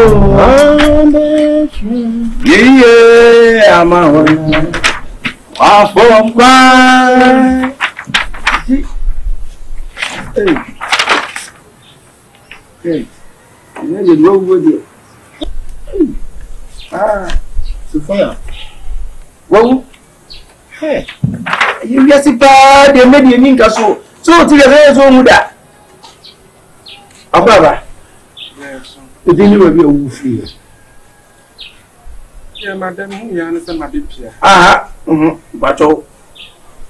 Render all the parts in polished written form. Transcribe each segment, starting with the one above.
Yeah, I'm from Christ. Hey, you know with you. Sophia. Well, hey, you just bad, they made you think so. So, to the very own that. Ababa. Yes. The dinner will be a woofy. Yeah, madam, you understand my big here. Aha, but oh,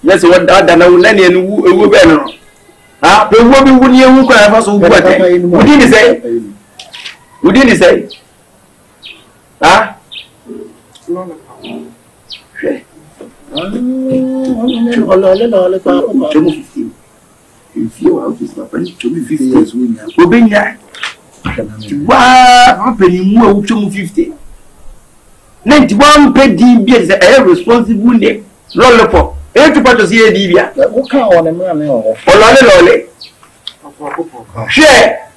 yes, what that and I will lend you who better. Ah, the woman would you who can have us what did he say? What did he say? Ah, if you are to stop and to be 50 years, we'll be there. Wow, happening more to 50. 91 petty beers a responsible name. Roll up. Every part of the idea. What kind of a man or lolly? Share.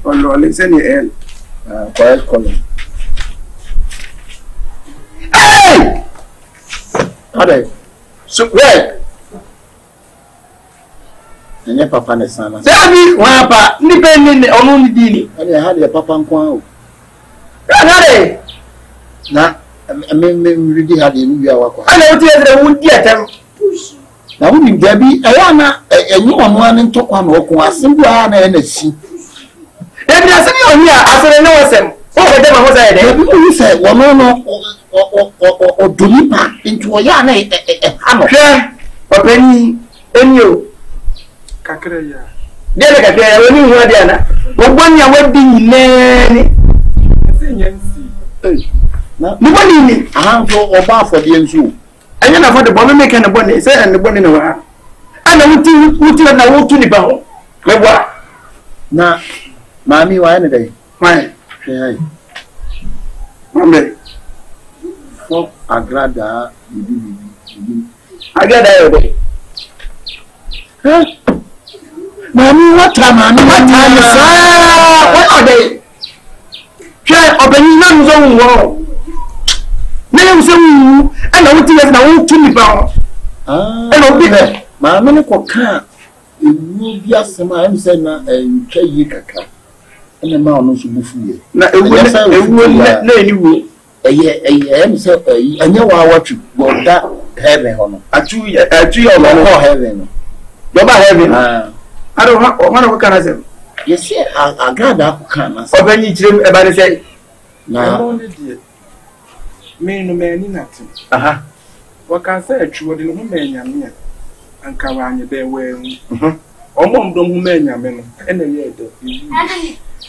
Or lolly, send your quiet column. Hey! So, where? And papa and son. Sabi, papa, independent on only dini. And I had a papa and quao. Now, I mean, really had in Yawako. I know the wood get them. Now, would Debbie, Ayana, and you one and talk on Wako, simple and a sea. Then there's any here, as I know them. Oh, them was I there. You said, one or Dulipa into a yarn, a hammer. Penny, and you. Kakreya. Dia nak kata ni huwa dia na. Wabanya wedding nene. Senyensi. Na mubani ni ahanfo oba afode nsu. Anya na afode bono make na bone say and bone na wa. Ana wuti na wutu ni ba ho. Mebwa. Na mami wa ne dai. Fine. Hey. Mambe. Fo agrada bibi. Agrada yo dai. Huh? Mami, what time? What are they? Share opening nuns on wall. Name some, and I want to let now to me bound. Ah, and be there. Mamma, coca. It will be a summer center and Chayaka. And the mountains will be free. Now, it will let you. I am so, I know I watch you. Well, that heaven. I chew on heaven. You're heaven. I don't know what can I say. Yes, I got that can. So when you dream about it, say, no, me no man nothing. Aha. What can I say? You wouldn't who men yam and Kawanya there wearing. Or mom don't who men yam and a year.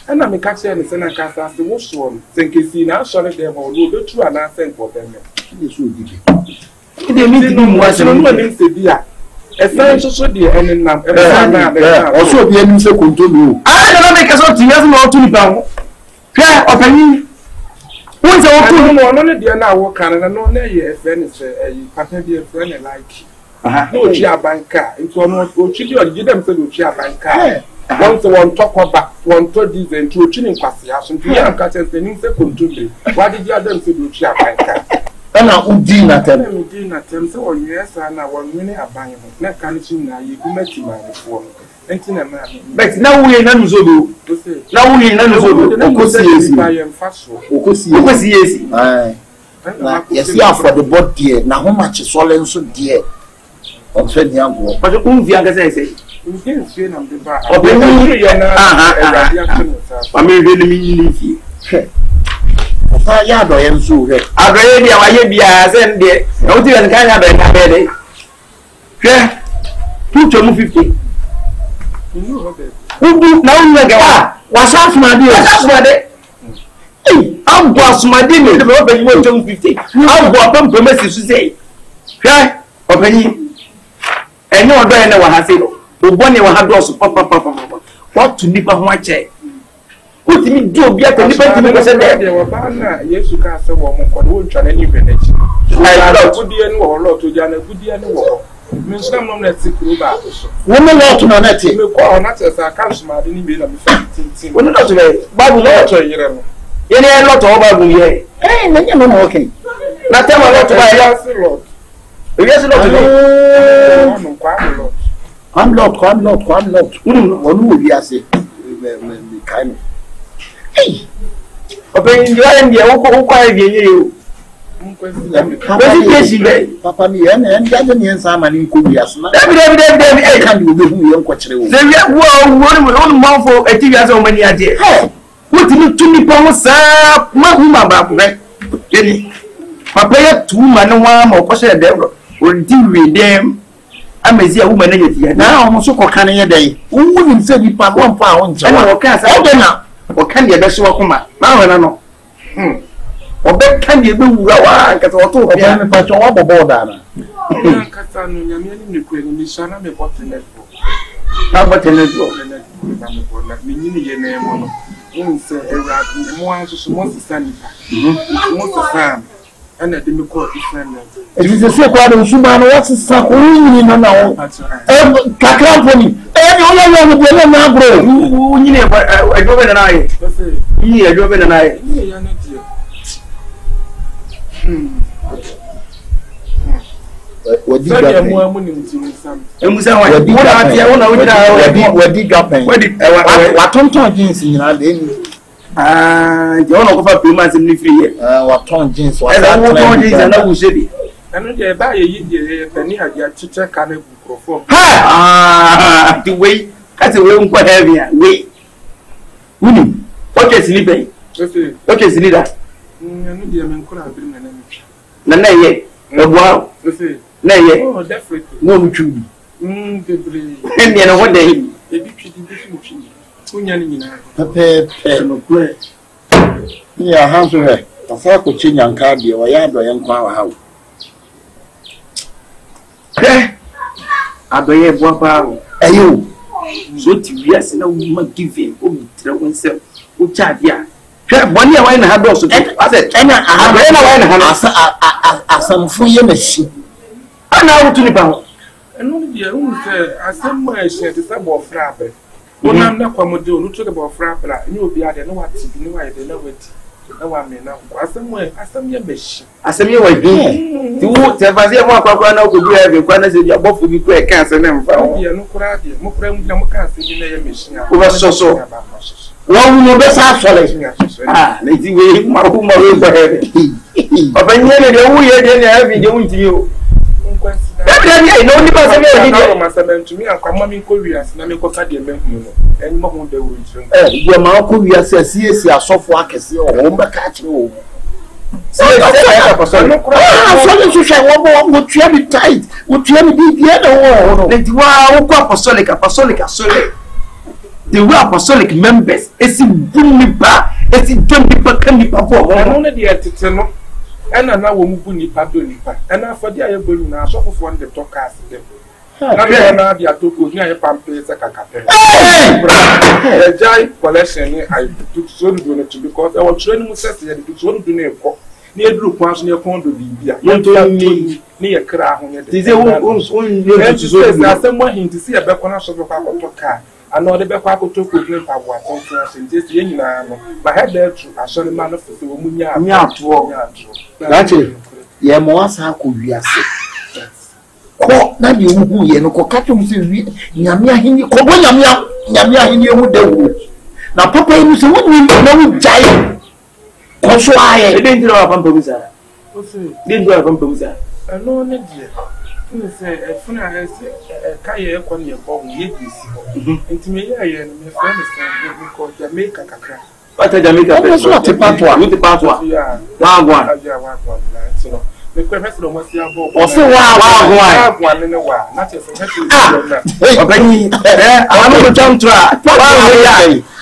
And I'm a catcher and send a cast as the wash one. Think you see now, sorry, they will do true and I send for them. They mean to do more than severe. Essential dear and also the enemy control. I don't make us up to yes more to the bound. Fair opening. Once I want to know, only dear now work and I know near a friend is a partner dear friend like. No chair banker, it's one more children, give them to chair banker. Once one talk about one third these and two chilling classification to young catches the new second today. Why did you have them to do chair banker? And I would deal at them. Dinner terms or yes, and I want many a bang. Not can't you now, you do make my before. But now we are none of you. Now we are none of you. I am fast. Yes, yeah, for the boat dear. Now, how much is all and so dear? On 20 young, but the young as I say. You can't see them the bar. I mean, really, I am so. I read your idea, send it. No, you can't have a bed. Yeah, 250. Who do now? What's up, my dear? That's what it is. I'm boss, my dinner, the open 150. I'll go up on premises to say. Yeah, opening. And no one know what I say. But one you have lost. What to nip on my check? What do you do? Be at the yes, you can't say one for the old channel. I love good dear or lot to Jana, good dear. Mention mom na ti kuro ba so. Woman lot na na ti. Me ko na te sa account ma de ni be na me fa tintin. Woman lot be Bible lot yire no. Ye ne lot o Bible ye. Na nya no okay. Na tema lot ba ya lot. Yes lot be. No kwa I'm not. Onu obi ase. Me kind. Hey. Open you and you ko kwa ye o. Papa mi en ya ni ensa ma ni nko wi ase na. David e kan di obi hu ye nko kire wo. Se wi wo manfo e ti wi ase o mani ade. Hey. What ni tuni pa mo sa ma hu ma ba ko he. Ni. Papa ya tu ma no wa ma ko se dem o di wi dem. Amezi a woman na yeti na o so koka ne yedai wo nim se bi pa won pa won je na o ka sa o de na o kan de be so kuma na ho na no o be kan de be wura wa nka to to bia me pa cho wa bobo da na ka sa no nyame ni ku ni shana me botenet bo na botenet bo na me bo na me nyini ye na mo no won se era mo an so mo sisa ni pa mo sisa ana de me ko different e diz se kwa do suma no what sa ko nyini no na o kakra foni ni o ya no bo na agro nyini e do be na na ye nyini e do be na na ye ni ya no die wadi ga mo mo ni mtimi sam emusa wa wadi atia wona wadi ga pen wa tonton jeans nyina de ni je wona ko fa payment ni free ye wa ton jeans wa sa ton jeans na wo shebi anu je ba ye yi je pani aja chiche ka na bukrofo the way ka se we nko heavy we uni okay silipe okay silida anu je men ko abiri na na ye ebo na ye oh definitely no mtudi debre ni na wonde ebi twidi bi fi mtudi unya ni nyina pepe no kure ya hanso he tafa ko chinyanka de wa ya do yen kwa wa hawo adoye bo pa ayo so ti wiase na wo ma give o bitre won se o cha dia hwe boni e wan na ha do so ase ena adoye na wan na ha asamfo ye machi ana wo tu ni pa ho enu dia hu se asem ma ehye te se bo fra be wona na kwamode onu to ke bo fra bra ni obi ade no wati ni wa ide na wati na wa me na asem ye machi asem ye wa bi ti wo te fazie mo akwa na ko bi e kwa na se dia bofo bi ko e kan se na mfa ho dia no kura de mo kura mu na mo kan se bi na ye machi o ba so wọ́n mú bẹ́ sá sọ̀rọ̀ na ti wé márùn márùn gbọ́ ẹ̀ ọ̀bẹ̀ nyẹ́ lè dẹ̀ wú yẹ́ dẹ̀ ní ẹ̀fì dẹ̀ wú ti yóò ẹ̀bí dẹ̀ ní onípa sẹ́mi ẹ̀ ní dẹ̀ ìgbà máa kó wíyá sí ẹ̀sí èsì àsọ́fọ́ akẹ́sí ọ̀hún bẹ́ káàkiri òun asọ́lẹ̀ ṣoṣẹ́ wọ́n bọ́ wọ́n tuyẹ́ mi tight wọ́n tuyẹ́ mi bí ẹ̀ dẹ̀ wọ́n ọ̀hún lẹ́tí wá ó kó apostolic asọ́lẹ̀ the way apostolic members esi bunipa esi donipa kanipa bo won na de tete no ena na wo mu bunipa donipa ena afodi aye bolu na asofofo on the talkers dem na be na dia toko ni aye pampe se kakape the jai collection ni I took so do no to because I was training set ya do so do na ekọ ni eduru kwa so na ekọ do bibia ye to ni ye kra ho ne de ti se won so asem mo hinti si e be kọ na so kwa toka ano de be kwa kotoku ni pa bo atonto asente ye nyina no ba head there to asori man for so munya ato gache ye mo asa ko wiase ko na bi wu ye no ko kacho mu se wi nyame ahini ko bo nyame ahini ehu de wu na papa yi se woni na wu jai ko so aye e den dira papa mu sa o se den dira papa mu sa ano ne die ni se e funa ha se kaye e ko ne ko ye bisi ntime ye no me fa me se ko Jamaica kakra pata Jamaica pe so te patwa wo te patwa wagwan so me ko me so mo si abo o se wagwan ne wa na te se na obani awon ko chantra wagwan ya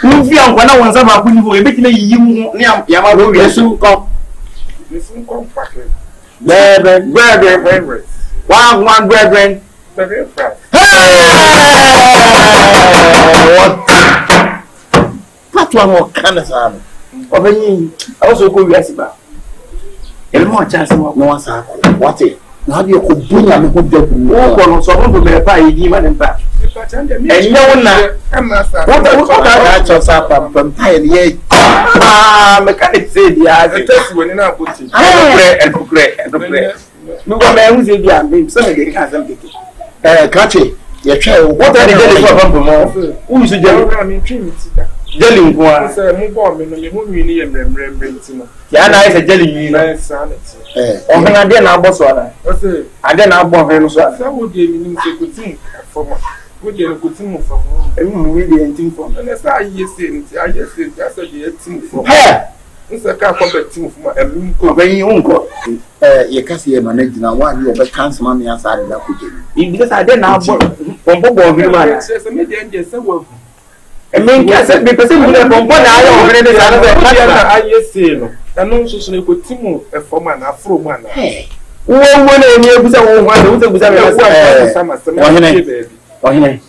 nfi an kwana won sa ba ku ni bo e be kile yi mu ni ya ma ro wi su ko pakle bebe wagwan brethren bebe fra patwa mo kana sa no obani also ko wi asiba elmo chance mo no asa ko wate na de ko bunya me ko de wo ko no so mo be pa yi ma ne pa enye wona what that cho sa pam pa ye me ka de say dia test woni na aboti enokre mi go me hu se dia me so me de ka sam keke kache ye twa what are the jelly for pam mo who is jelly na me twin ti da jelly nko a say mo bo me no me hu nwi ni ye mremrem ti no ya na ise jelly yi no o hena de na abo so ana o say ade na abo he no so ana say wo de mi ni se kutim for wo de kutim for mu we de entim for na say yesi nti ayesi nti asa de etim for nse ka ko betim for em ko obayin unko ye kasi ye manage na wa ni obe cancel ma me asa de la ko je bi because ade na abo pompo bi ma say me de nje say wo emen ka se be person mu na pompo na ayo obere de sa na ayesi no anu so ne ko timu e forma na afro mu ana wo na eni ebusa wo ho ade wo te busa me ohine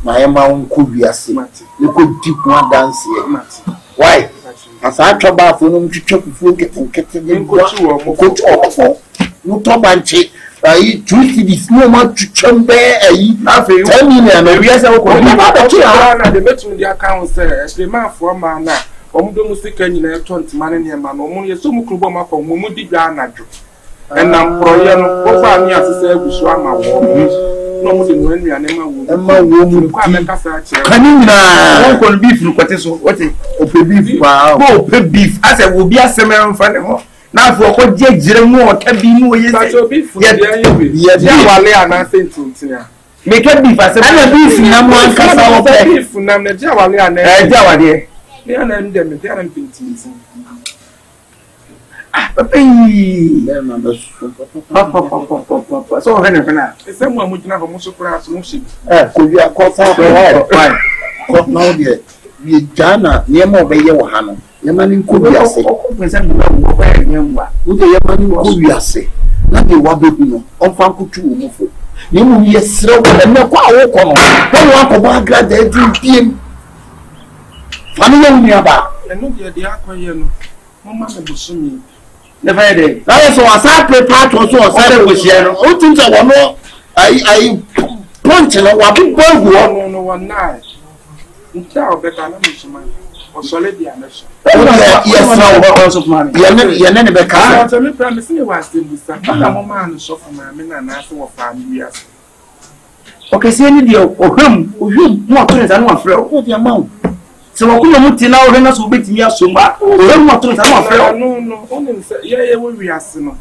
ma ye ma unko wiase ne ko di ko dance ye why asa atwa fo no mtwetwa kufuo ketenkete ne ko fo no to banche ai tuti di snow ma twetwambe ai afi 10 million na wiase wo ko ba ba chi na de betum di account say esle ma fo ma na omudo musika nyina eto ntema ne ne ma no omu ye so mu klubo ma ko mu di gba anajo enam proye no ko fa mi asese agusu ama wo no mu de no anu ane ma wo mu kwa me kasa a kire kanina won ko beef no kwete so what ope beef ba ope beef ase wo bi asem mfa ne ho na afo ko jejire mu o ka bi mu ye ye ya wale ana sentintia me ka beef asem ana beef na mu an kasa wo pe beef na me ja wale ana ja wale ni ana ndem me ana pintintin papai na ba so hena ese mu amujina ho muso kura so mu shi ko wi akofa fine ko now there we jana niema obeye wo ha no yema ni nko biase ko pese bi wo ko ya nyemwa wo de yema ni nko biase na de wa bebu no onfa nkotu wo mufo ni mu yesre wo na ko awo ko no wo akoba agrada edin fami yo ni aba enu de akoye no mo ma me busumi the Friday. That is what I prepared to so I was here. Oh, things I want no I punch no wa people go no one night. Nta better na me suma. O solid dia na so. Yes, no house of money. You nene be ka. I me promise me was still this. Na mo man so for me na na so wo family yes. Okay, say ni dia ohwam mo to nza no afre. O dia ma. Se wo kuma muti na wo na so betimi asomba ohwam mo to nza no afre. No onim say ye wo wiase no.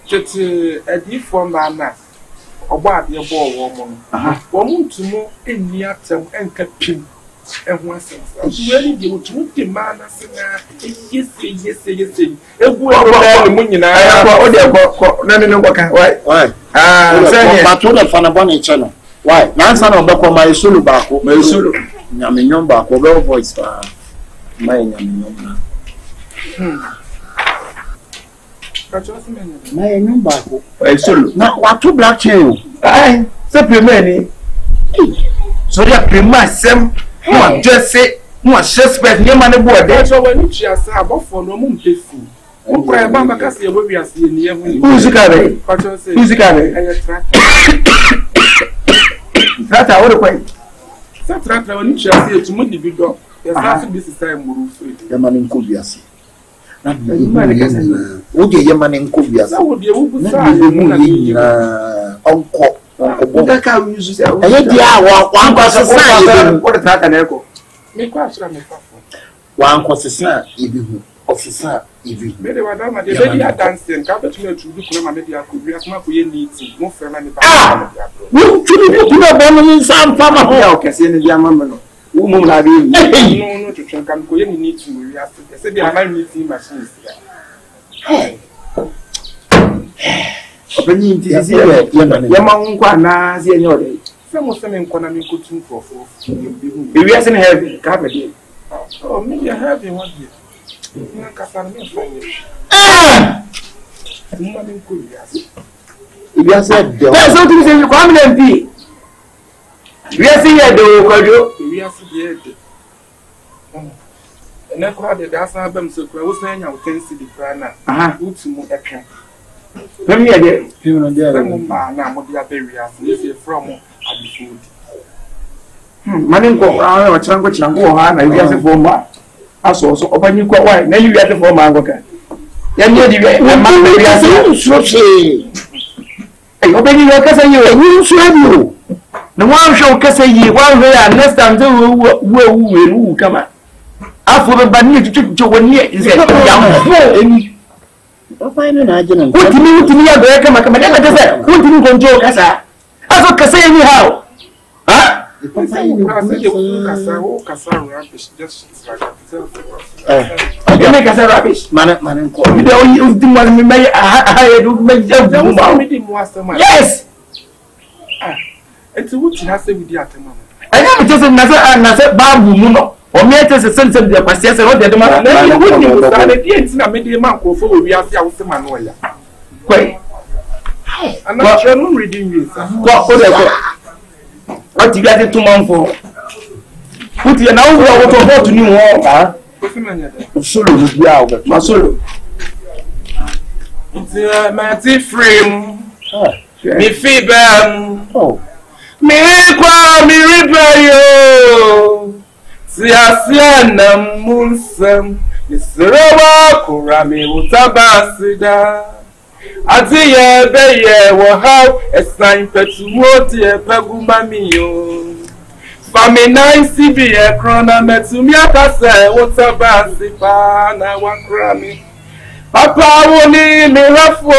Tete adifo ma na ogbo ade bo wo mo no. Wo muntumu eni atem enka pim ehu asem. So we ni wo tuti ma na se na yes. Egu e mo nyina o de ko na ne no ka why say ba to the fana bon e channel why nansa na obekọ ma isulu ba ko ma isulu nyamenyon ba ko be voice ba ma nyamenyon na ma enyon ba ko isulu na wa to black chain ai se premier ni so dia premier sem no just say no suspect ni ma ne bo de so when you asa abofo no mu mpefu o pra ba ma kase e bo wiase ni ehu ni musica be Trata ore kwai. Sa trata woni chiase etumu di bido. Ya sa so bi sisa muru so. Ya mane nko biase. Na bi kase. Wo de ya mane nko biase. Sa wo de wo bu sa na ni onko bo ka use say. Aye dia wa kwa sisa ye. Wo de trata na eko. Me kwa asra me fafo. Wa nko sisa ibihu. Officer ibi. Me de wa da ma de be dia dancing. Ka betu na tudu ko ma me dia ko wi asma ko ye niti. Mo fe na me ba. Wo tudu ko na ba no sam fama ho. Ya o kese ni dia mama no. Wo mo na bi. No tutu kan ko ye niti mo wi asma. Se dia ma niti machine sia. Hey. Obeni nti isi ye ma nkwa na sia nye ode. Se mo se me nkwa na me ko tun profo. Bi wi asma heavy ka be dey. Oh, me ya heavy one day. Na kasar me fanye. Mo ma nko biase. Ibiase de. There's something say you come in MP. We are seeing the kojo. We are seeing the. Na kwa de da san bam so kwa wo san nya wo tensi di pra na. Utu mu etwa. Let me again. Money go around, Chango Chango, and I for my. I saw so open you quite wide. Then you get the form I work at. Then you get a man, open your cousin, you swim you. The one show cousin, you one way, and next time, who come out. After the banner to 1 year is a young. What do you mean to me? I come at who didn't control Casa? I thought Casa anyhow. Huh? You make us a rubbish, man. You don't use the money. I do make them. Yes. It's a wood has to be the atom. I never just another babu muno. Or me as a sense of the passes or the man. I wouldn't have made the man go for we are the man. Quay. I'm not sure I'm reading you. What you got it 2 months for? Put your now to new war. Solo, my solo. My frame. Me feeble. Oh, me repair you. Siasiana Munsam. Mr. Kurami Utabasida. Adia beye wo how a sign petu moti e paguma miyo. Fami nice be a krona metumi akase wotabasi pa na wakrami. Papa woni mi refo.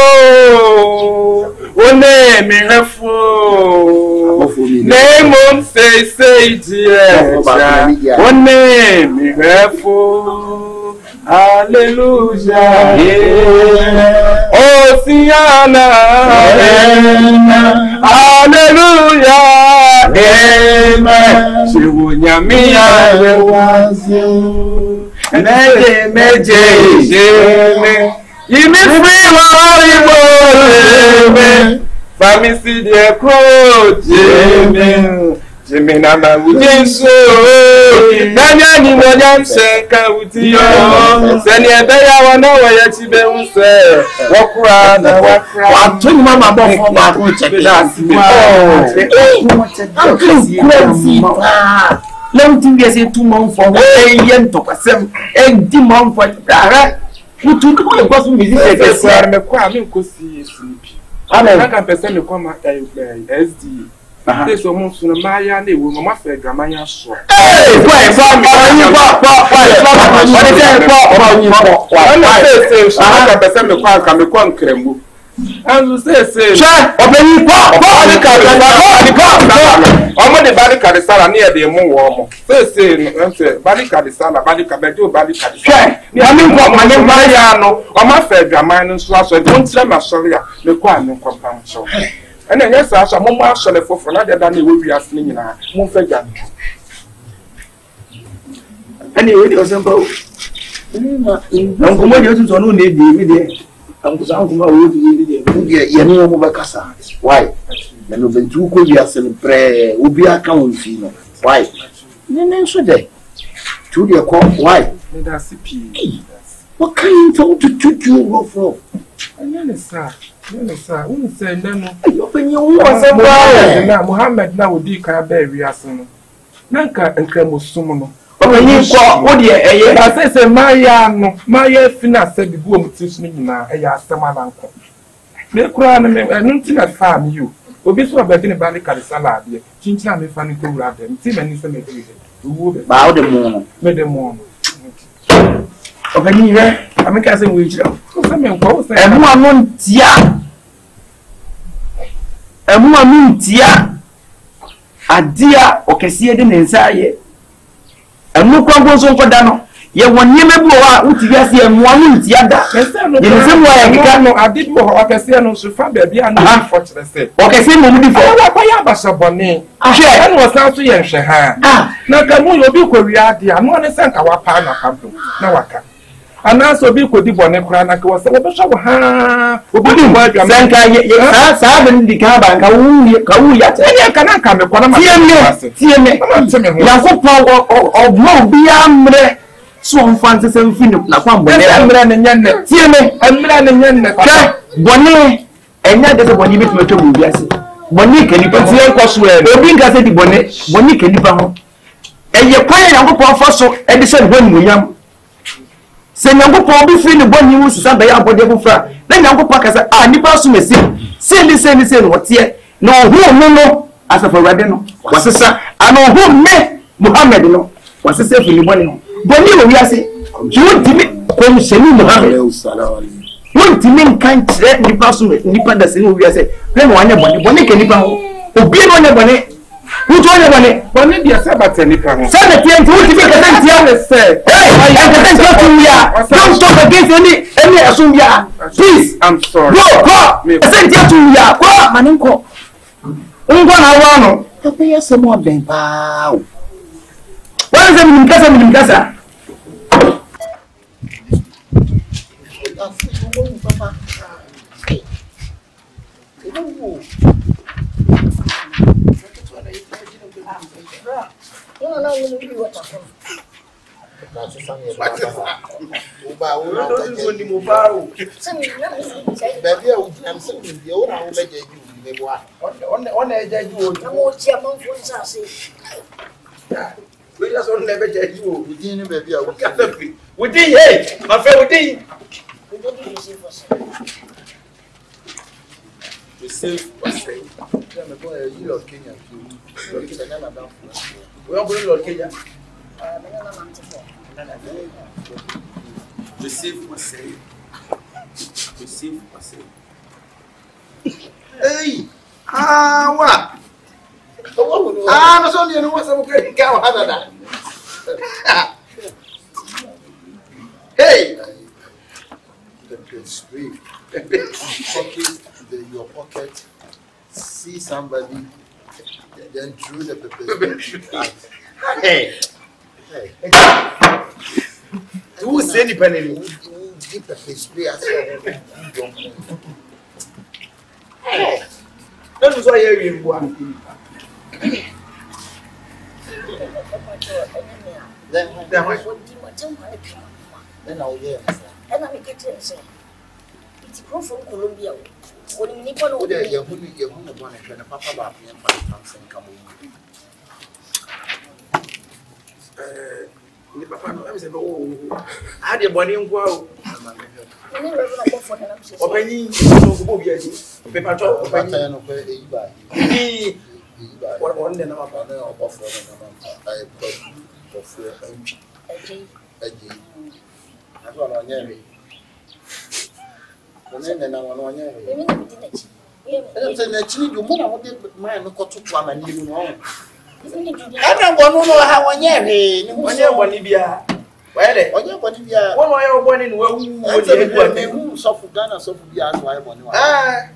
Woni mi refo. Name say dear. Woni mi refo. Hallelujah. Yeah. Oh, Siana. Amen. Hallelujah. Amen. Shiwunyamia lewazi. Meje. Yimi free Amen. Famisi de crow. Jimmy Nama Wujinso, Nanya ni Nanya Seka Wutiyo, Seni Ebeya wana wayatibe unse, Wakura na wakura. Watuni mama bofo mako chekilasi. Long thing is a 2 months for yen to kasem, and 2 months for Dara. You took the person music. Me kwa mi kosi sleepy. I can person come at SD. This almost in a Maya, they will not fair Gramania so. Hey, why? And you say, open you the Balika Sala near the Momo. Say, Balika Sala, Balika Bedu, Balika. I mean, my name Mariano, or my fair Graman, so don't tell my sorry, the quite compound so. And then yes, I shall more shall for another than you will be asking in a Monfegan. Anyway, it was simple. Uncle Modius on need the Uncle Uncle Casa. Why? And you've been too good, yes, and pray will be a count. Why? Then should they? To your call, why? What kind of to go for? And then it's sir, who said no? Open your was a Muhammad now would be carry us. Nanka and Cremo Sumono. Open you what dear, I say, Maya Fina said the woman teach me now, a yastaman uncle. They crown and nothing at farm you. Will be so about in Balika salad, Chincha me funny to wrap them, Tim and Nissan bow the moon, made the moon. Open here, I'm a cousin which tia adia okesie de nensaye emu kwangwo so nkodano ye wonye mebu wa utivia se emu anu tia da ye se mo ya kika no adibo okesie no so fa ba bia no fortress okesie mo mudi fo wa ya basabone ahwe enu wasan so ye nhwe ha na ka mo yo bi ko wiade anu ne sanka wa pa na kampo na waka anaso bi ko di bone kura na ka wose wo sha wo ha obi di mo adwa sanka ye sa ben di ka ba ka wu ya te ka na ka me ko na ma tie me ya ko pa o mo bi amre so on fancy something na kwa mbone emra ne nyanne tie me emra ne nyanne ka bone enya de se bone bitu metwa mu biase bone ka nipa tie nkoso e obi nka se di bone ka nipa ho eye kwan Nyankopɔn fa so e de se bone mu yam se Nyankopɔn bi firi ne bone wu sisa ba ya abode fufra na Nyankopɔn ka se nipa so mesi se no wote no hu no asafa wade no wasesa ana hu me Muhammad no wasesa firi bone ho bone wo wiase Judimi kom sheni Muhammad sallallahu alaihi Won't kan kire nipa so nipa da se ni wi ase le no anya bone ke nipa ho obi no anya bone wuto anya bone dia sabata nipa ho sabe tienti wuti ka tantia ne se I can tell you ya don't talk against any assumbia please I'm sorry go sentia tu ya ko maninko ngo na wa no to be yese mo ben pa o wa ze mi kasa Papa. Receive Lord Kenya. We are going Lord Kenya. Receive Marseille. Receive Marseille. Hey! What? I'm only in what's a great cow. Hey! Your pocket, see somebody, then through the paper. Hey! Who is any penny? Deep a pastry as hey! That was why you were. Then I'll hear. And I'm getting say, it's from Colombia. When you need to get your money, you're going to want to papa back and find come over. Papa, I said, oh, I had a money and go. Opening paper talk, what one then of I put that's what I know. And I want to you want my uncle to come and you know. I don't want to know how I am. When you're one Libya, well, when you're one Libya, one I born in who suffer Ghana, so be as why one. Ah,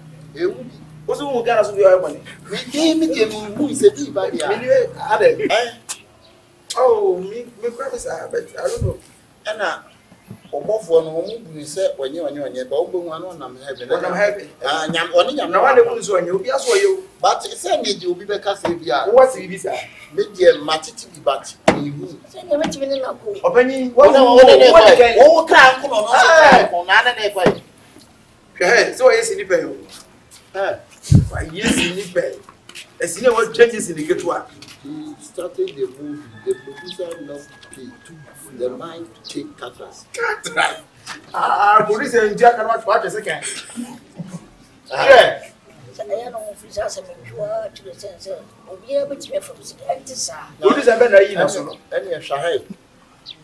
what's who Ghana so be our money? We came who is a diva. Oh, me, promise, but I don't know. Anna. Obofo no mu say onye ba ogbo nwa no nam heaven nyam oni nyam na wale mu so onye obi aso yo but say ngeji obi be ka say bia wo wasi bi sa me die matiti bi bat ehu say nyam timi ne na ko obani wo ka nko no so na na na kwa so yes ni pe yo why yes ni pe esi ne what changes in the getwa he started the movie the producer not paid the mind to take catras. Police and Jack cannot watch a second. Yeah. I don't officers and to the sensor. Will be able to be from the Police and Ben any of Shahai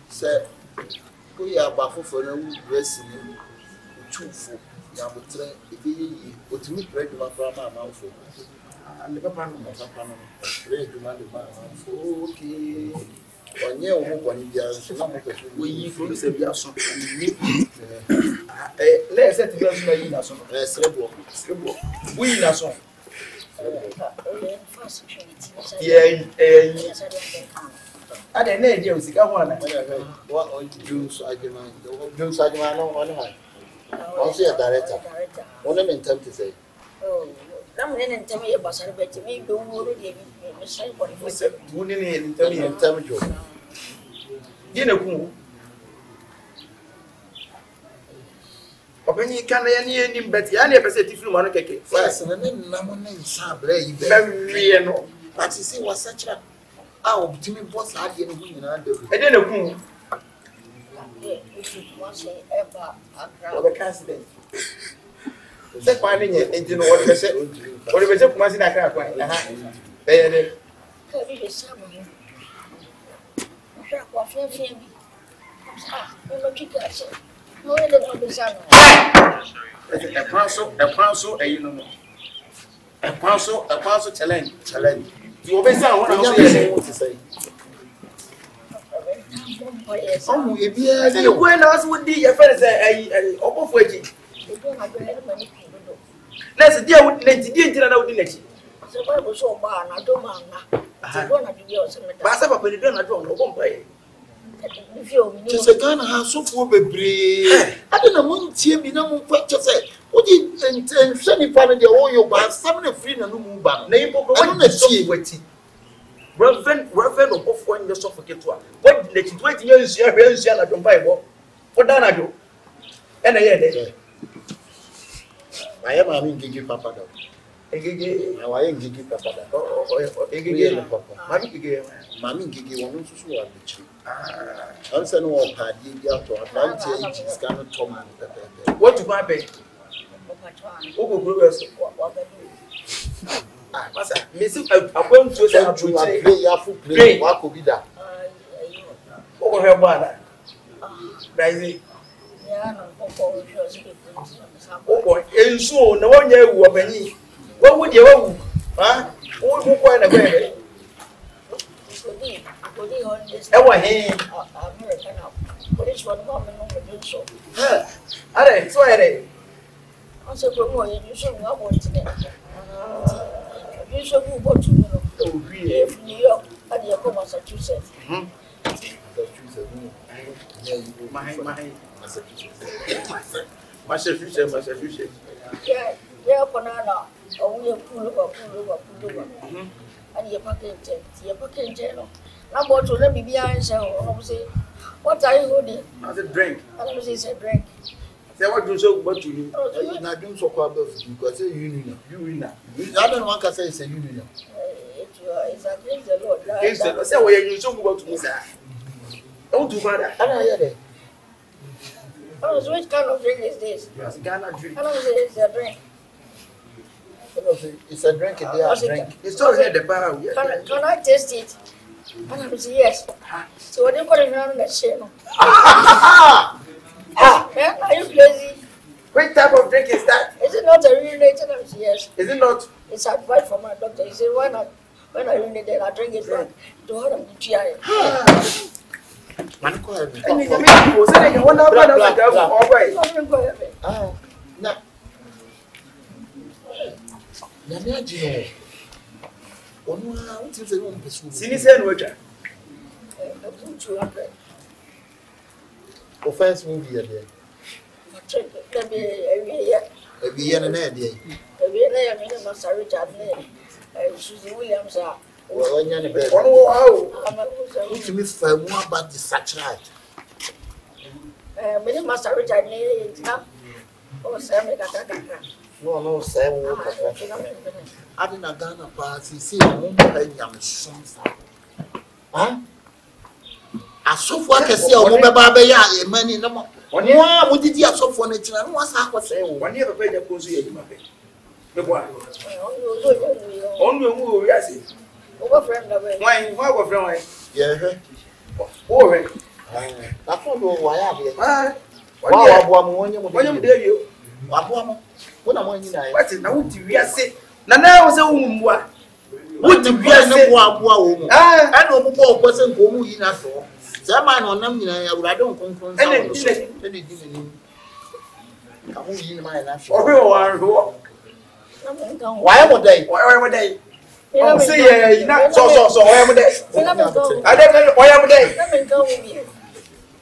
said, we are baffled for no dressing two for Yamutre, but to meet regular Brahma mouthful. And the papa, very demanded my mouthful. Okay. Onye omo kwani bia so na mo pesu we yi producer bia so le set bia so na yi na so srebo we na so ade na eje osika ho ana wa on June Sajima no one ha on say director one me ntem to say oh na mo ne ntem ye basare beti me do woro de me sai body for say woni ne ntem jo Dina ku Obeni kan ya ni enim bet ya na pese tifiri mo no keke. First na nam na nsa bra yi be. Bawie no. But see was such a obtimi boss ade no hu nyina da. E dey na kun. What accident? Se kwa ni nye enti no wode bese kuma si na kan kwa. Aha. Be de. Ka bi be samu. Sha kwa fie bi. Ah, no kika se. No ele no be samu. E pranso e you know. E pranso challenge. You obey say one house here what to say. Omo e bia Say you go na house with your friend say obofo eji. Let's deal with the deal na wudi nachi. So boy go so ba na do ma na. Se go na bi o se me da. Ba say papa ni do na do no go mpa ye. Ti se Ghana ha sofo bebre. Ade na mo ntie bi na mo fa che say odi enhwe ni pa ne de wo yo ba sam na free na no mu ba. Na impo ko na tie wati. Reverend obofo nje so forget wa. What the 20 years you are na do mpa ye bo. What da na do. E na ye de. Waye ma mi ngigi papa da. Egege Na waye ngigi papa da. egege ma mi gege. Ma mi ngigi wonu susu wa bichi. Ansa no wa padi bi ato Atlantic age scan tom pepe. What to buy be? Ogo gro so. Ah, masa me si akwam so say abuchi. Play ya full play wa ko bi da. Ogo he bo ada. Daizi. Ya no ko so se ke. Ogo enso na wonya ewu obanyi. Wo wo de wo. Ha? Wo ko na be. Odi on this. E wa he. America now. Police one come no me so. Ha. Are so ere. On se ko mo ye so mo abo tine. You so go go to no. O bi. If New York, and you come Massachusetts. Massachusetts. Yeah, banana. Oh, we pull. And you package, no. Now, to let me be answer. Say, what are you holding? As a drink. I don't say it's a drink. Say what do so what to you? Na dun so kwa befu because say union. You win now. I don't want to say it's a union. It's against the Lord. Against the Lord. Say what you so what to me, sir. Don't do father. I don't hear that. Which kind of drink is this? Yes, Ghana drink. I don't say it's a drink. It's a drink, they are drink. It's all here the bar. Can I taste it? And I will say yes. So what do you call it around that shit? Man, are you crazy? What type of drink is that? Is it not a urinator? I will say yes. Is it not? It's advice from my doctor. He said, why not? When I urinate, then I drink it back. To have a GI. Man, call me. And you mean, say you want to go all right. Now, Nyame agye no. Onu a uti se no mpesu. Sini say no atwa. 200. Offense movie there. Let me every year na there. Every year me na Sarah Chadley. Susie Williams are. Onya ne be. Ono how. Uti me fa mu about the satellite. Me na Sarah Chadley na. O say me kaka. No, say wo kaka. Adi na Ghana pa si mo ba nyam som sa. Ha? Asofo akese a omo beba be ya emani na mo. Mo a mo didi asofo na kira no wasa akose wo. Wani e baba ja ko so ye juma be. Me bo a. Onu emu o wi ase. O go friend na be. Why go friend why? Ye hwe. O we. Na fo do wa ya be. Ah. Wa abo am wonye mo. Wonye mo de wi o. Abo am. Wo na mo nyi na ye. What na wuti wi ase. Na na wo se wo mu a. Wuti wi ase wo abo a wo mu. Ana o mo bo ko se nko mu yi na so. Sama na onam nyina ya wurade nkonkron sa wo so. Ene di ni. Ka mo yi ma na so. Obi o wa ro. Why mo dai? Why mo dai? O se ye na so why mo dai? Ade why mo dai? Na me nka wo bi.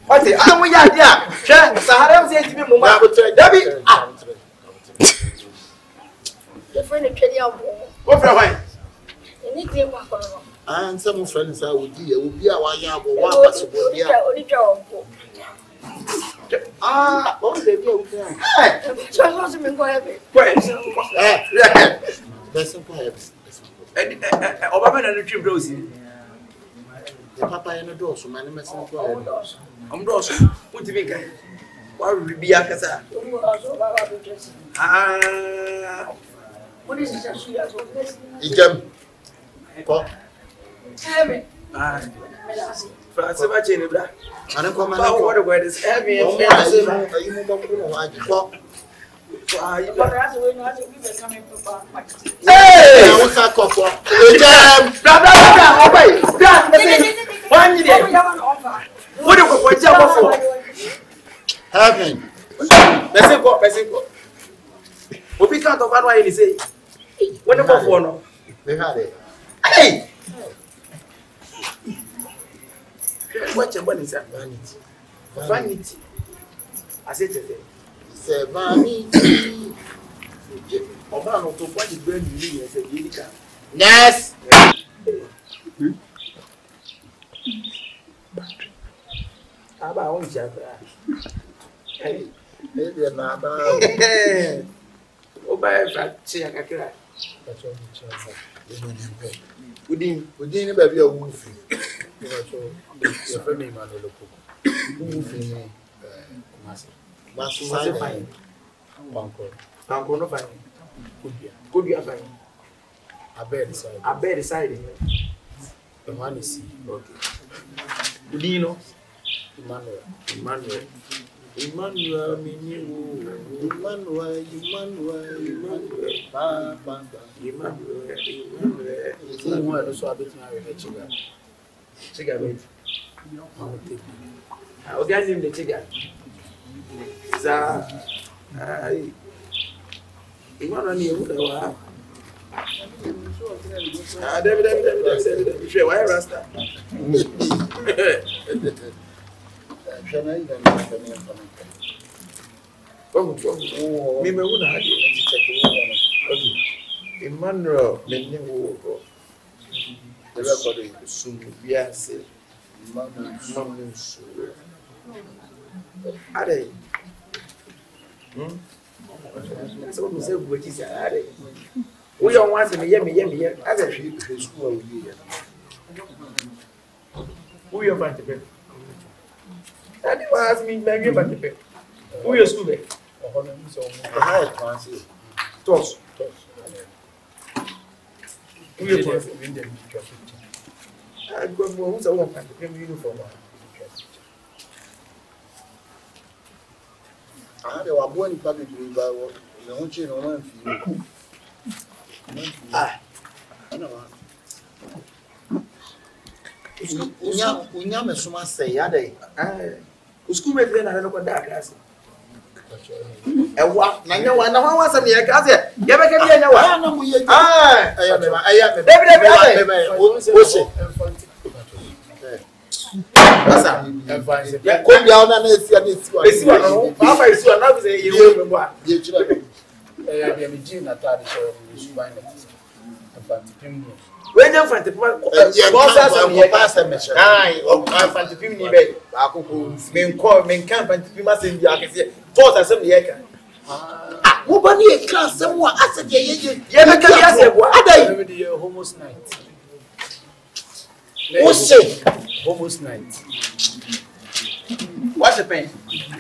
What is amu ya dia? Hwe Sahara se ntimi mu ma. Dabi ah. The friend twedi awo. Wo fra why? Ni kire kwa kono. And some friends are with you, will be our yabo, one possible. Only draw. Ah, oh, they be okay. So what's been going That's okay. Obama na no trip dose. The papa no do so man me say I'm do so. What you mean? Wa bi akasa. Ah. What is this? Ijam. Ko. Heavy. Ah. Francis ba che ne bra. Ane ko man Ba ko. what go this heavy and Ayi mo ba ko no aji ko. But that's when I think we were coming to back. Hey! I want to cook. Ijam. Bra, obey. Bra, one year. What do you go for? Heaven. Mexico. Obi can't of one way say. What do you go for no? They had it. Hey! What your money is vanity. Vanity. I said to them. Say vanity. Oba no to what the brand new year say you can. Yes. Aba on jabra. Hey. Maybe na ba. Oba e fa chi akakra. That's all the chance. Udin Udin ni baby a wu fi. That's all. Your friend Emmanuel Okoko. Wu fi ni Kumasi. Kumasi fine. Banko no fine. Could you fine? I bear decided. The one is Okay. Udino Emmanuel. Emmanuel, so I bet you Chiga bed. I organize him the chiga. Za ai. Emmanuel ni ewu wa. Ah, David. Shey why rasta? Me una haje. Emmanuel me ni wo. The record is soon biase. Mamu so. Are. So me say go ti are. We on once me ye. As a school we here. Who you find the pen? That was me maybe but the pen. Who you school there? Toss. Who you toss? I go who's a one the pen uniform. Ah, they were born in public river. The whole chain on one. Ah, I know. Unya me suma say ya dey. School mate na no kwanda class. Ewa na nyawa na wan wasam ye ka say ye be ka bi nyawa. Na mu ye. Aya me. David. O se. Asa. Ya ko bia na esi wa. Esi wa no. Papa esi wa na be say ye we me bo a. Ye chira. Ya bi me ji na tade so su ban na. When you find the fantasy ni be akoko men kan fantasy ma se bi akese force asem ye kan Mo ba ni e class sem wa asede ye be ka bi asebo adai we dey almost night. o se Almost night. what's the pen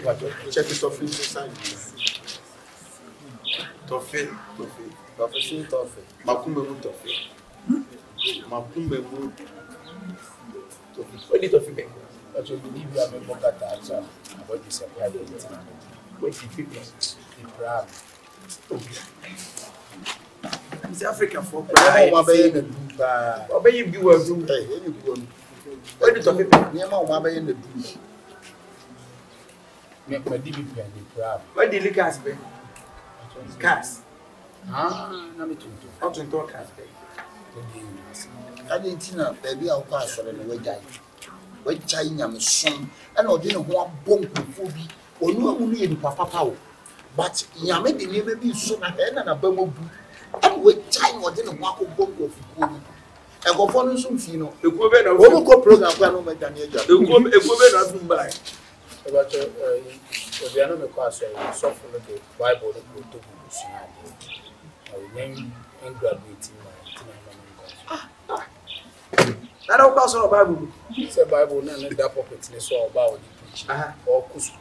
what check it off inside tofe makumbe mu tofe what did tofe be But you believe you have a book at that time. About this private meeting. what the people The proud. is Africa for o pride ma be ye na du ba obey you will do eh any go no what did tofe be ni ma o ma be ye na du Me DBP and the proud. what did Lucas be cars Na me tuntu. out to talk cars be ade ntina ba bia wo pa asore no wajai nyamesom ana odi ne ho abonkofo bi onu amu no ye ni papa wo but nyame de ne be bi so na na ba mo bu ana wajai odi ne ho abonkofo ko bi egofo no so mfi no ekuo be na wo ko program kwa no ma dani aja ekuo be na fun bai But we are not a class, so for the Bible, the name and graduating. I don't pass on Bible. It's a Bible, none of that pockets, so about the preaching or school.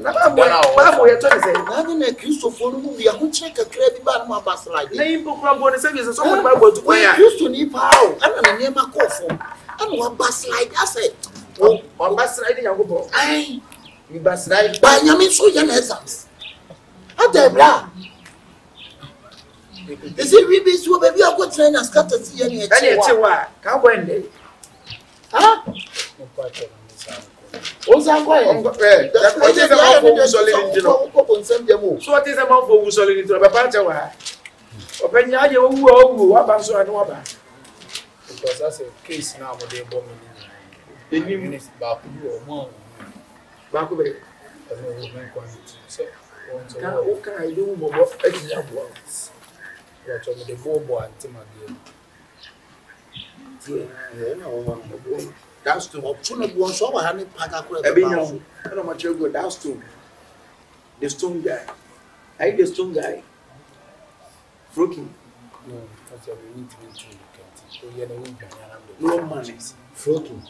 Bible, you're trying to say, I'm a Christopher who we are going to check a credit by my bus like name book from what is so much Bible to I used to need power. I'm a name a call for. I'm one bus like I said. on bus riding. I go. Aye, You bus ride. by Yamin so young exams. At the blah. They say we be so baby. I got train and scatter see any. And it's a what? Can't go in there. Huh? What's that going? That's what is about for solid. So what is about for solid into a pancha? Open your what about so I know about? Because that's a case now, but they bomb The new minutes back or more. back away. So, What can I do? What the bobo and Timothy. That's too much. One so I haven't packed a I don't know much you go. That's too. The stone guy. I the stone guy. Froking. No, that's what we need to do. So, you're the one. No money. floating.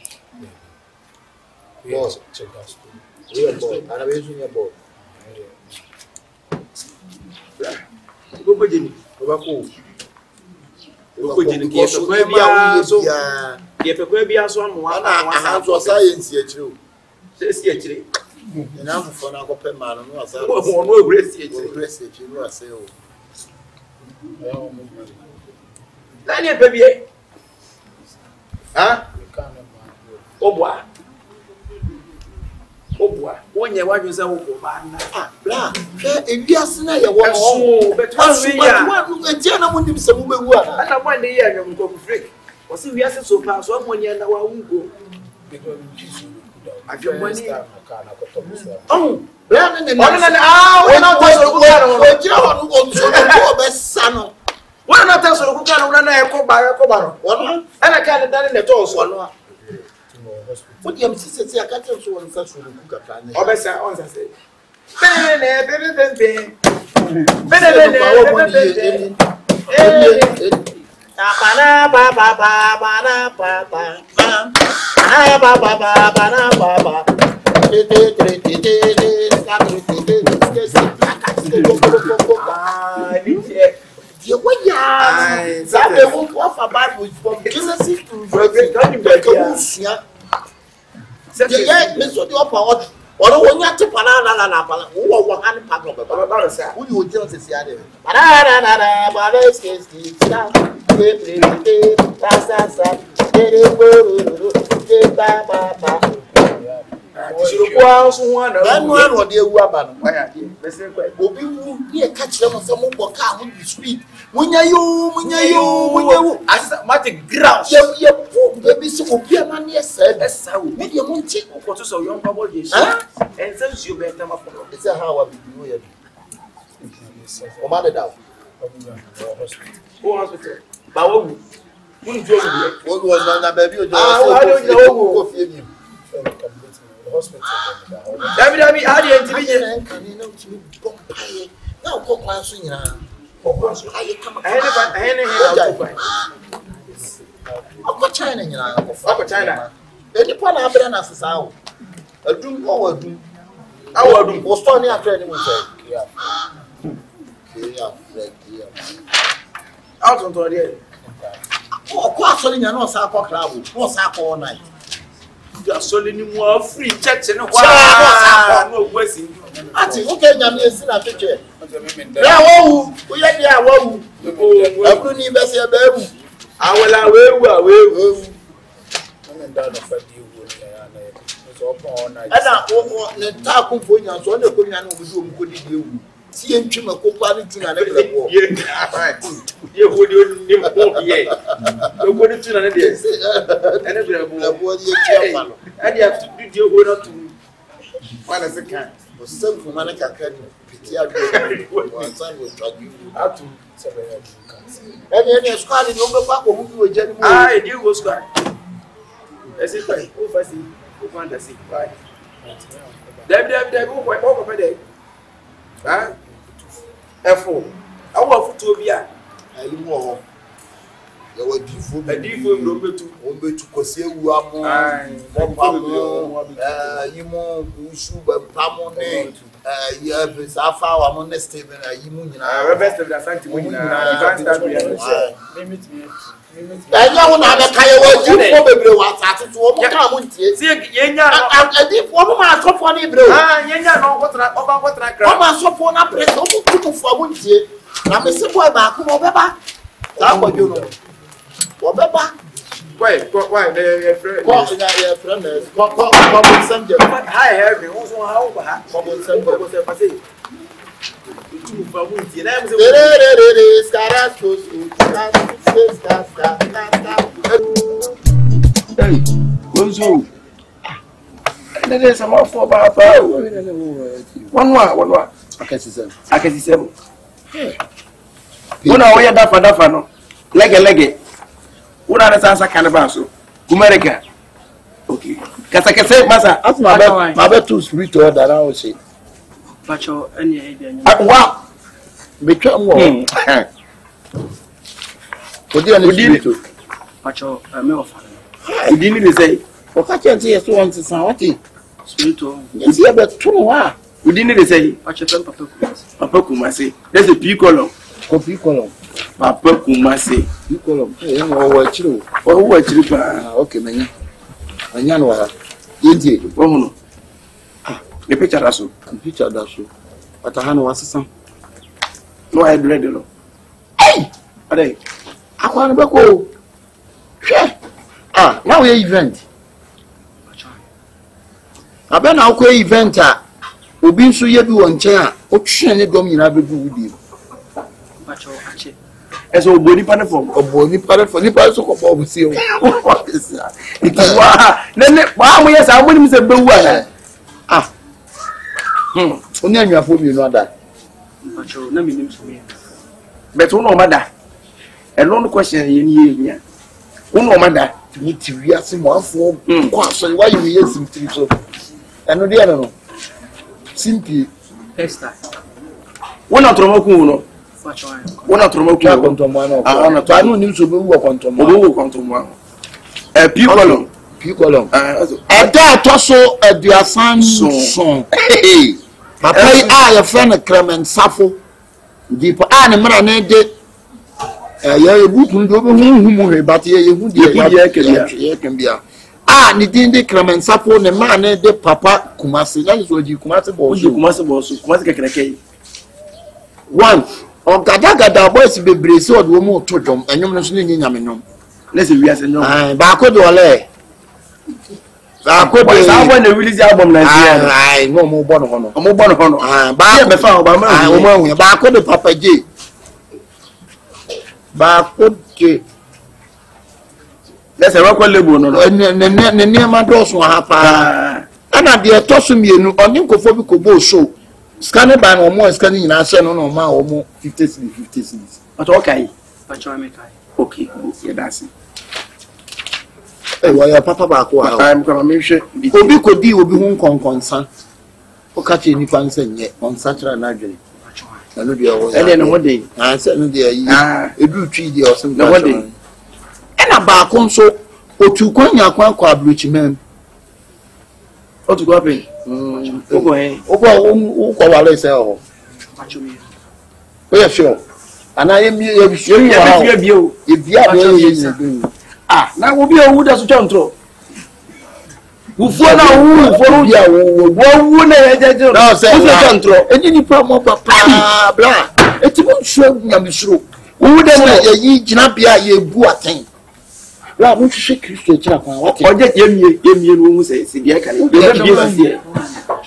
Yes, check that school. Real boy. And I'm using your boy. Go Jimmy. Go Jimmy. Yes, so I'm one. I have science here too. Yes, actually. And I'm for now. Go man. No, I say. No grace. Grace. You know, I say. Nani baby? Huh? Obwa. Obwa. Onye waju se wo ba na. Ah, bla. Ewiase na ye wo no. So, beto we ya. Wa etia na mo nim se mo bewu ana. Ana mo ande ye nyom ko freak. O si wiase so pa so mo nya na wa ungo. Because Jesus Afi money. Oh, bla na na we na ta so ku ka no. O jira wo no so ko be sa no. We na ta so ku ka no na e ko ba no. Wono. Ana ka ne dane ne to so no. What do you say? I can't tell you what I'm saying. Obesa on say. Yeah, Miss what you are power. Or when you have to banana, who hand pack of a who you tell us the other. Catch them on some more car when you speak. When you Matic grouse. Baby, so be a man, yes, that's how we you won't take What so young couple is. And since you better my follow. it's how I do it. Oh, mother, down. Go hospital. Bawo. Wouldn't you go? What was not baby? I don't know. The hospital. David, how do you Can you know to me? Now, cook my swing around. I've China, you know. I've China. Any part of the answers out. A doom or a doom. I will be most funny after anyone said. Out on the end. Oh, quite solid, you know, Sapa Club. What's Sapa all night? You are selling more free checks and no question. I think, okay, I'm listening to picture. Oh, we are there. Whoa, I couldn't even say a baby. I will. And that of a deal with it's open all night. The taco for you, so the Kunyan would do. See him trim a quality and every war. You would name yet. You wouldn't tune an idea. And you have to do your order to one as a cat. For some from Monica Academy, one son was talking How to and then squad in over back who you were getting. I do go squad. As if I fancy who fantasy. Bye. Deb, what over there? Ah, F4. I want to be a more. You were different. A different number to Cosia, you are more. You more Ushuba, Pamone. You have this hour on the statement. You rest of the Santi winning. I don't know that I was probably what's at it. See, I did one of my so funny, bro. Yenya, no, what I grab my so for not press over for one year. Now, Mr. Boy, back, whatever. That's what you know. Whatever. Wait, why? They're friends. Common subject. I have you also how common subject was ever say. Hey, what's up? There's some more for about one more. I can see some. You know, we are that no. Leg. What are the answer canabaso? America. Okay. Casacase, Massa, that's my bed too spiritual that I will say. Pacho, any wow. Become one. What do you do? Pacho, a milk. You didn't say, for catching say, so on to Santi. Spiritual. Yes, you have a 2 hours. We didn't say, Pacho, Papa Kumasi. There's a P column. Coffee column. Papa Kumasi. P column. Oh, what you okay, man. And you know, Indeed, woman. The picture that's so. Picture that's so. But I had no assistant. No, I read it. Hey! I want to go. Ah, now we event. I been now go event. Obi so ye bi won chen a o twen ne dom nyina begu wudi. Pacho ache. Eso oboni platform, oboni platform, ni pa so ko bo si o. It is wa. Nene, ba mo yes amoni mi se bewu ana. Ah. Oni anwafo mi no ada. Pacho na mi nim so me. But wo no mada. E no question ye ni ye. Wo no mada. Ni ti wi ase mo afo ko aso why you yes sim so. Eno de no. Simple. Extra. Wona tromoku no. Pacho. Wona tromoku kontomo no. Ah, ona to anu ni so be wo kontomo. Wo kontomo. P column. Ada to so aduasan son. Papa a your friend Clement Safo. Di pa ne mra na de ya ebutun do be hu he but ye hu de ye kan bia. Ni dinde Clement Safo ne ma na de Papa Kumasi. Na so ji Kumasi bo so. Kumasi kekereke. One o gada boys be brese o do mo to dom enyom no so ne nyame nom. Let's we as no. Ba ko do ole. Ba ko do sa bo na release album na dia. No mo bo no ho no. Mo bo no ho no. Ba be fa o ba ma. O mo hu. Ba ko do Papa J. Ba ko J. Let's record label no. Ne ma do so ha pa. Ana de to so mienu oni nkofo bi ko bo show. Scanning by no more scanning in ashe no ma o mo 50 cedis. But okay. Pacho me kai. Okay, yeah, that's it. Hey, why your papa back? I'm gonna make sure. Obi kodi obi hu konkonsan. O ka che nipa nsan ye on satra na dwene. Na no dia wo. Ele no dey. Say no dia yi. Edu twi dia o sem. No dey. Ena ba kon so otu kwanya kwa abruchi men. Otu go happen. Ogo eh. Ogo wale se o. Pacho me. We are sure. Ana ye mi ye bio. Ye bia be ye. Na wo bi owu da so chontro. Wo fo na wo fo ya wo na ye jeje. No say chontro. Eni ni pa mo papa bla. Eti mo nsu nyamesuro. Wo de na ye yi gina bia ye bu aten. Bla mo hwehwe Kristo kira kwa wa ke. Oje ye no mu se bia kan. Ye bia se.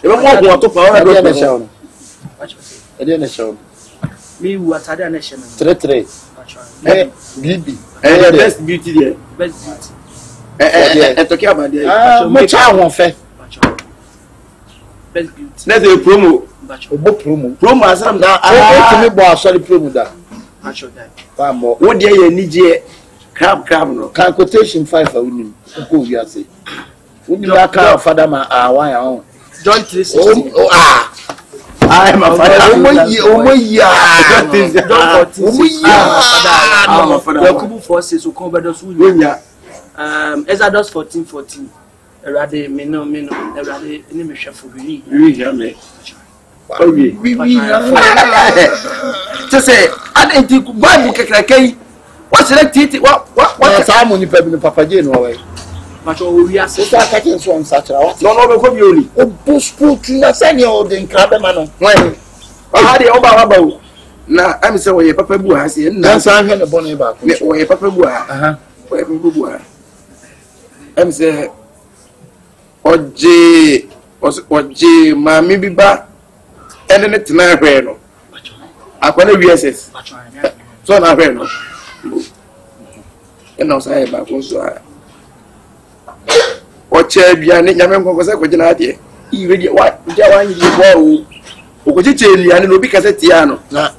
E be mo go to pa ora do na shawo. Ede na shawo. Me wu atade na sheme. 33. Bibi. Best beauty there. Best beauty. Talking about there. Mo cha won fe. Best beauty. Let's do a promo. Obo promo. Promo asam na o me bo asori promo da. Pacho that. Wa mo. Wo dey ye nije crab no. Can quotation 5 a win. Ko wi ase. Woni la ka father ma wa ya on. John 3:16. I am a father. John 14:16. Yakubu 4:6 so come bedo so Exodus 14:14. Erade me no erade ni me hwefo bi me. To say adenti Bible kekreke what select it what Simon ipa bi no papa je no we. But we are so catch so on satra what. No be ko bi oni. O busku tuna sani o de nkrabe ma no. When ha de oba o na am say we papa bu ha se na san hwe ne bone ba ko. We papa bu ha. We papa bu ha. Am say oje mami bi ba ene ne tena hwe no akwana VSS so na hwe no ena so ba ko so a oche bia ne nyame nkonko se ko gina ade iwe di wa ja wa nyi bo o ko chiche liane no bi kaseti ya no na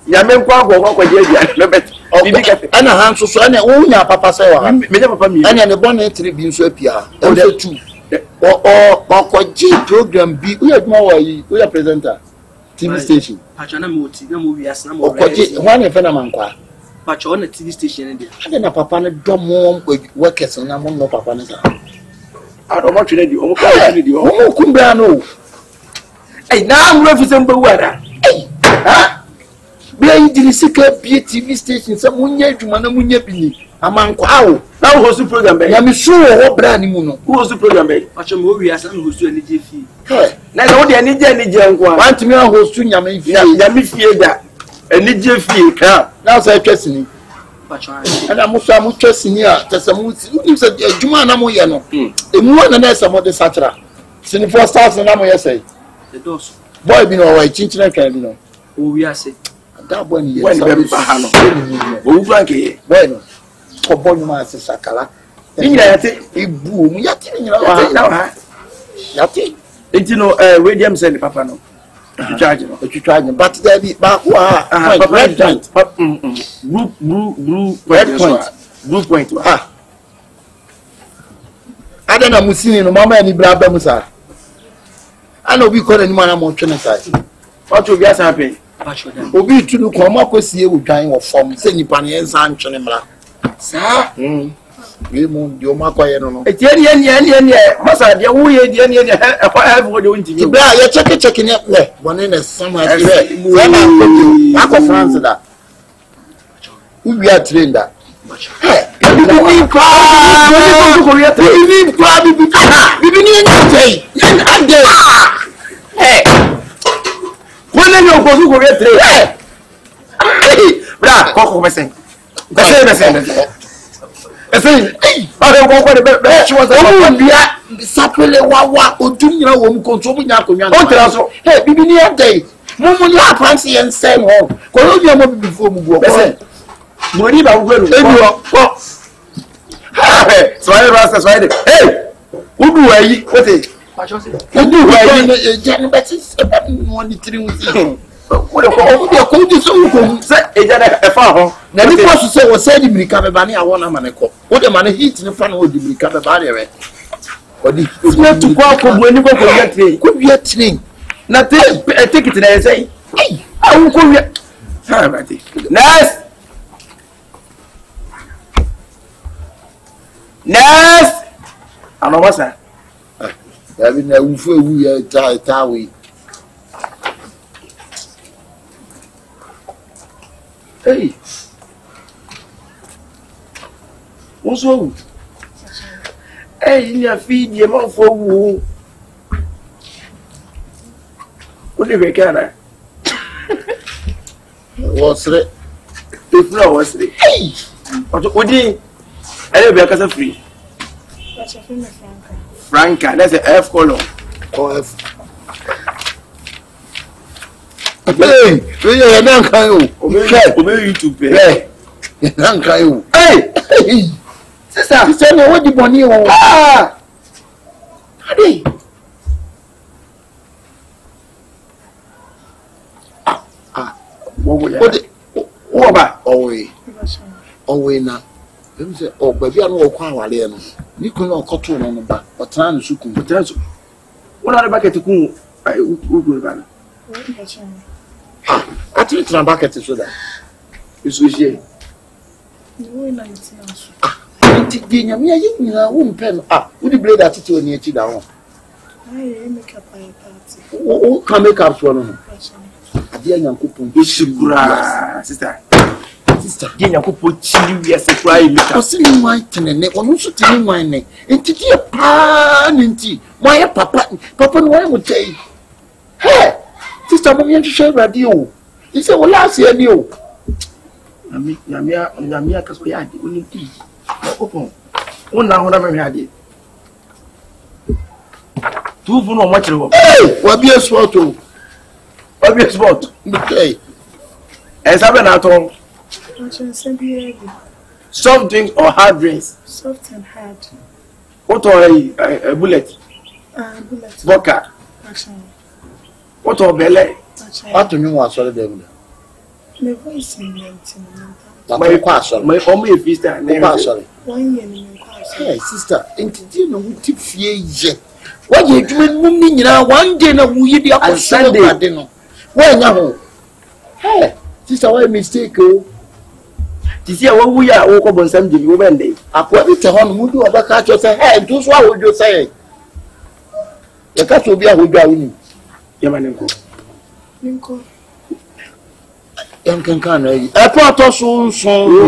nyame nko agwo ko je bia no bet bibi kase ana han so ana wo nya papa se wa me nya papa mi ana ne bone 3 bi nso apia e so 2 o ji program bi we aduma wa yi we presenter TV station Pachana mo ti na mo wi asna mo o ji ho na fe na mankwa Pacho na TV station dey ade na papa ne domo workers na mo no papa ne sa ado mo twene di o mo ka twene di o mo kumbra no na amro fi sembe wada ha bi ayi diri sika bi TV station se munya adwuma na munya bini amankwa awo na wo host program be ya mi so wo bra ni mu no wo host program be Pacho mo wi asna mo host ani je fi na so wo de ani je nko a want me host nyame fi nyame fie da ani je fie ka na so atwasini Pacho ana mo so amutwasini a tesamu nim se adwuma na mo ye no emu na se mo de satra sini for stars na mo ye say the doors boy bi no wa chinchina kan bi no o wi ase da boy ni ye when be ba ha no o wu frank ye boy no ko boy no ma se sakala ni nyina yate ebu mu yate ni nyina yate na ha yate enti no we dem say ni papa no charge no etwitwa anya but there be ba ko a red point group point ah ada na musini no mama ni bra ba musa ana obi ko na ni mana mo twene sai what you be as happen Pacho da obi tunu ko ma kwasie wodwan wo fom se nipa ne ensa ntwene mra sa we mu di o ma kwaye no no etie ni masa de wo ye de ni e kwa have wo de wonti ti bra ye check ne le woni na sama dire we na ko akọ France da ubi a train da bibi kwa bibi ni nyate yan ade wona ni ko su ko re tre bra ko besen ade ko de chiwa za o bia sapele wawa odunyira wo mu konso mu nya akonwa o tra so bibi ni ade mumu la France yen sem ho ko lo bi mo bibi fo mu go besen mo ri ba wo gbe lu ko so ai rasta so ai de udu ayi wote Pacho se udu ayi je ni beti mo ni tiri wuti wo de ko di so ko se eja na e fa ho na ni post se wo se di mirika be ba ni awon na mane ko wo de mane heat ni fa na wo di mirika be ba de we odi na tu ko bu ani ko ye train ko wi train na take it na say awu ko wi ha ba ti Nurse ano wasa ya bi na wufu ewu ya ta we Wonso ni afi die ma fo wu o le be kana wasre efra wasre o di ele be akasa free Franca that's a F column F we ya na kan o o be YouTube na kan o sister no what di boni o ade wo ba owe na dem say o gba bia no o kwa awale no ni kun no koto no ba o tran no sukun What are the bucket to cool? I will go. I think it's bucket so that. It's with you. Won't pen. Would you blade that to near down? I make up my party. Oh, can make up for them. Dear young couple, sister. Sister, dear couple, chili, yes, a cry. I was sitting my ten and neck, one who should tell my name. And to dear pan and tea. My papa, why would say, hey, sister, I'm going to share radio. He said, well, last year, you. Yamia, because we had only tea. Open. One now, whatever we had it. Two for no much. Hey, what be a sport? What be a sport? Okay. As I've been at home. Soft drinks or hard drinks? Soft and hard. What are a bullet? Bullet. Vodka. What are belly? What do you want? Sorry, David. My voice in 19. My question. My only sister. Sorry. 1 year. Hey, sister. And you know what if ye? What you doing? One day now we be up Sunday. Why now? Hey, sister, why mistake? This year, what we are woke up on Sunday, you went day. I put it on Mudu about catch your say, hey, do what would you say? The cat will be a good guy. Yamanenko. Young can I brought us so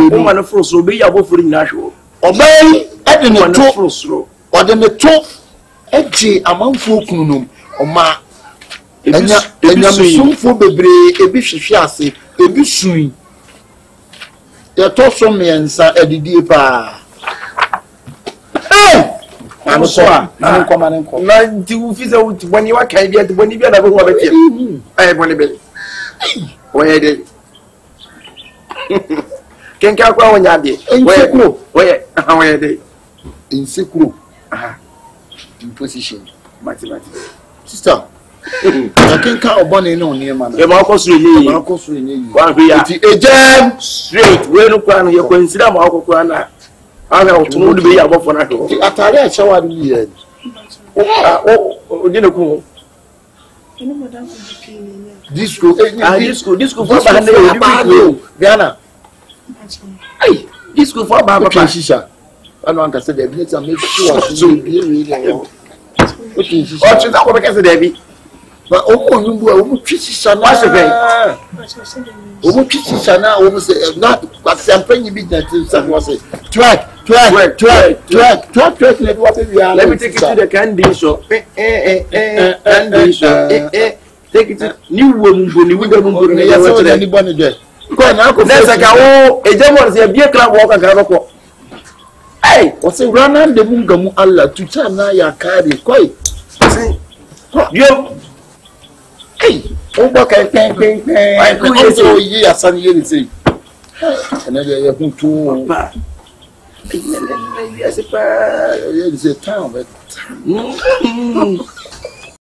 woman of frost will be a wolf in natural. Obey, I didn't want to frost through. Or then the top edgy among Fulcrum or ma. And soon for baby, a bishop shall say, a bishop. The torso me and sa edidi pa. I'm sorry. I'm coming. Na do visa when you are can get when you never want it. I want to be. Where did can go when you did? Where they in secret. In position. Mathematics. Sister. I can't count money no near man. The Marcos really, Marcos really. One be a jam straight. We look on your consider Marco Crana. I know to be above for that. Atari shower here. Oh, didn't go. Disco, disco for Ghana. Hey, disco for Baba Shisha. I don't understand the business and make sure to be really. Okay, she's not what I can say, but oh, Christian, what's the way? Oh, Christian, almost not, but some penny business was it. Track. Let me take it to the candy shop. Candy shop. Take it to new woman, anybody there. There's a cow, a German, a beer club walker. Hey, what's a run on the Mungamu Allah to China? Ya carry quite. You. Hey, I could say, yes, and you say, another year too. Yes, it's a town, but